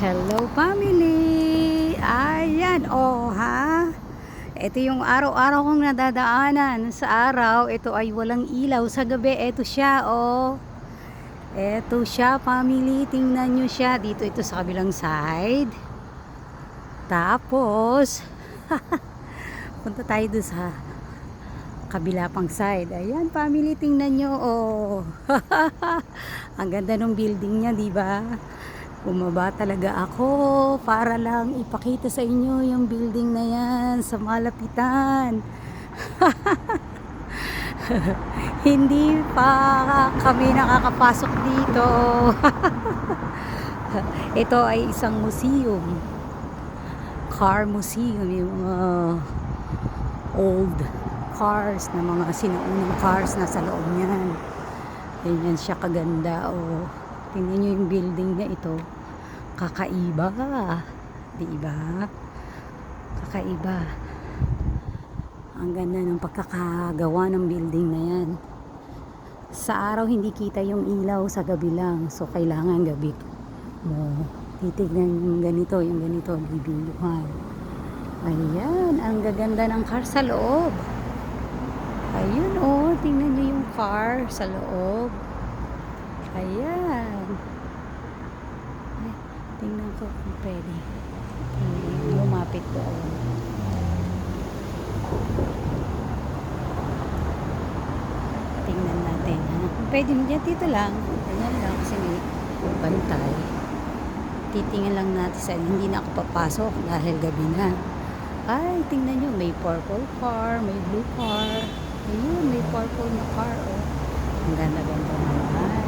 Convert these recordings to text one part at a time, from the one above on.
Hello family! Ayan, ha? Ito yung araw-araw kong nadadaanan. Sa araw, ito ay walang ilaw. Sa gabi, ito siya, oh. Ito siya family, tingnan nyo siya. Dito ito sa kabilang side. Tapos, punta tayo doon sa kabila pang side. Ayan family, tingnan nyo, oh. Ang ganda ng building niya, di ba? Bumaba talaga ako para lang ipakita sa inyo yung building na yan sa malapitan. Hindi pa kami nakakapasok dito. Ito ay isang museum. Car museum. Yung old cars na mga sinaunang cars na sa loob niyan. Ganyan siya kaganda. Oh. Tingnan nyo yung building na ito. Kakaiba. Diba? Kakaiba. Ang ganda ng pagkakagawa ng building na yan. Sa araw hindi kita yung ilaw, sa gabi lang. So kailangan gabi mo titignan yung ganito, bibiyuhan. Ayan, ang gaganda ng car sa loob. Ayun, oh, tingnan nyo yung car sa loob. Ayan. Ay, tingnan ko kung pwede. Lumapit doon. Tingnan natin, ha? Kung pwede niya, dito lang. Ganyan lang kasi may bantay. Titingnan lang natin sa hindi na ako papasok dahil gabi na. Ay, tingnan nyo, may purple car, may blue car. Ayun, may purple na car, oh. Ang ganda-ganda naman.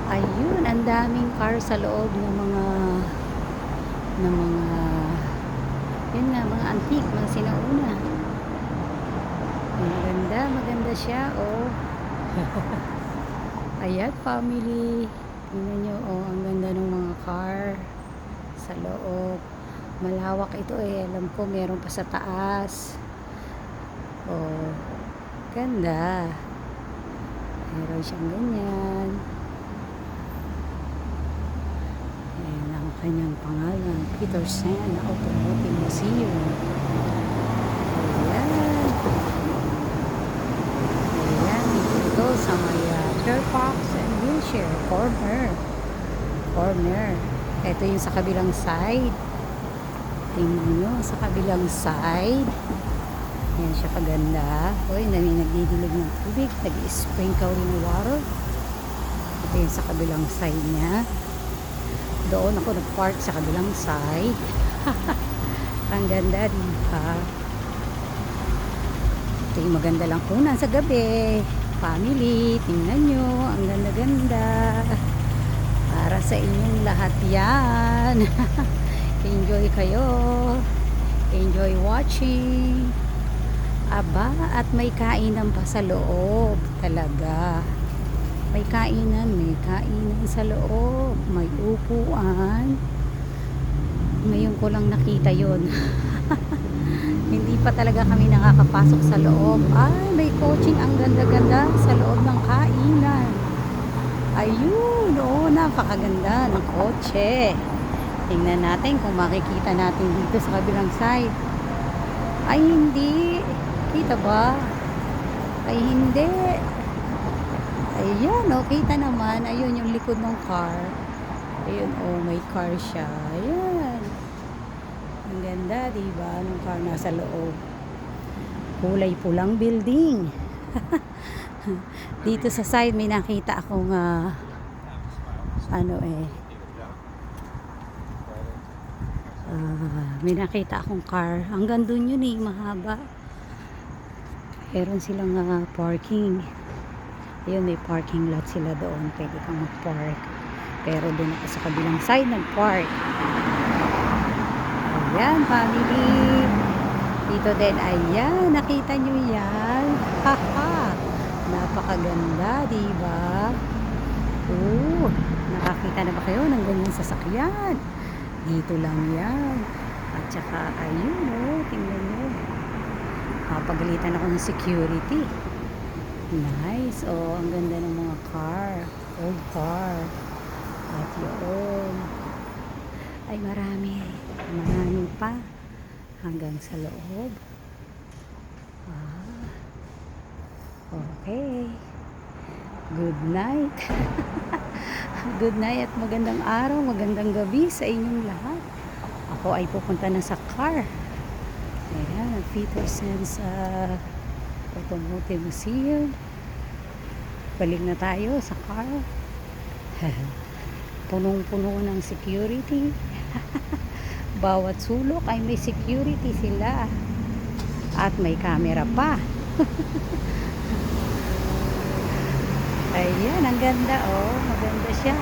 Ayun, ang daming car sa loob ng mga yun nga, mga antique, mga sinauna. Maganda siya, oh. Ayan, family. Tingnan nyo, oh, ang ganda ng mga car sa loob. Malawak ito, eh. Alam ko, meron pa sa taas. Oh, ganda. Meron siyang ganyan. Ayan ang kanyang pangalan, Petersen Automotive Museum. Ayan. Ayan, dito sa may Fairfax and Wilshire corner. Ito yung sa kabilang side. Tingnan nyo, sa kabilang side. Ayan siya kaganda. Uy, nagdidilig ng tubig, nag-sprinkle yung water. Ito yung sa kabilang side niya. Doon ako nag-park sa kabilang side. Ang ganda, diba? Ito yung maganda lang punan sa gabi. Family, tingnan nyo. Ang ganda-ganda. Para sa inyong lahat yan. Enjoy kayo. Enjoy watching. Aba, at may kainan pa sa loob. Talaga. May kainan sa loob, may upuan. Ngayon ko lang nakita yon. Hindi pa talaga kami nakakapasok sa loob. Ay, may coaching, ang ganda-ganda sa loob ng kainan. Ayun, oh, napakaganda ng kotse. Tingnan natin kung makikita natin dito sa kabilang side. Ay, hindi. Kita ba? Ay, hindi. Ayan, oh, kita naman. Ayun, yung likod ng car. Ayun, oh, may car siya. Ayan. Ang ganda, diba? Nung car nasa loob. Kulay pulang building. Dito sa side, may nakita akong may nakita akong car. Hanggang dun yun, mahaba. Meron silang parking. Ayun, may parking lot sila doon. Pwede kang mag-park. Pero doon ako sa kabilang side nag-park. Ayan, family. Dito din, ayan. Nakita nyo yan. Haha. Napakaganda, diba? Oh, nakakita na ba kayo ng ganyang sasakyan? Dito lang yan. At saka, ayun, oh. Tingnan nyo. Kapagalitan ako ng security. Nice. Oh, ang ganda ng mga car. Old car. At yun. ay marami. Marami pa hanggang sa loob. Ah, okay. Good night. Good night at magandang araw, magandang gabi sa inyong lahat. Ako ay pupunta na sa car. Ayan, ang Peterson's Automotive Museum. Balik na tayo sa car. Punong-puno ng security. Bawat sulok ay may security sila. At may camera pa. Ayan, ang ganda oh. Maganda siya.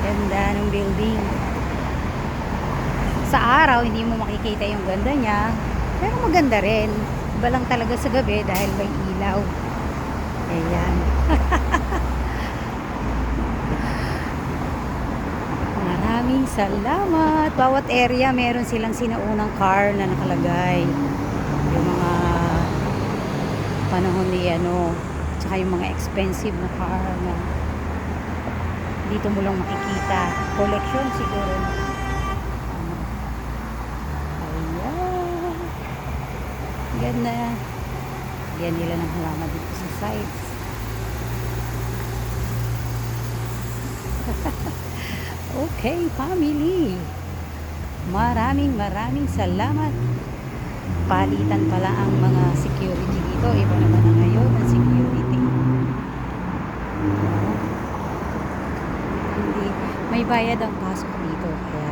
Ganda ng building. Sa araw, hindi mo makikita yung ganda niya. Pero maganda rin. Iba lang talaga sa gabi dahil may ilaw. Ayan. Maraming salamat. Bawat area meron silang sinaunang car na nakalagay. Yung mga panahon ni tsaka yung mga expensive na car na dito mo lang makikita. Collection siguro. Ayan. Ganda. Yan nila ng halaman dito sa sides. Okay, family. Maraming salamat. Palitan pala ang mga security dito. Iba naman na ngayon ang security. Hindi, may bayad ang pasok dito. Kaya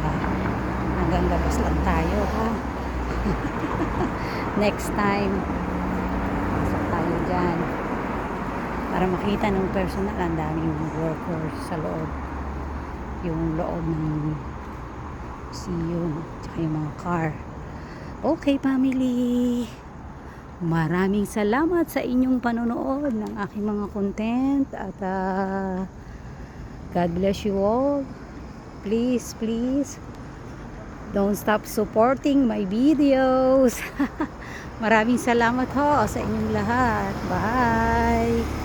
hanggang labas lang tayo, ha? Next time, pasok tayo dyan. Para makita ng personal, ang daming workers sa loob. Yung loob ng museum, tsaka yung mga car. Okay, family. Maraming salamat sa inyong panonood ng aking mga content at God bless you all. Please don't stop supporting my videos. Maraming salamat ho sa inyong lahat. Bye.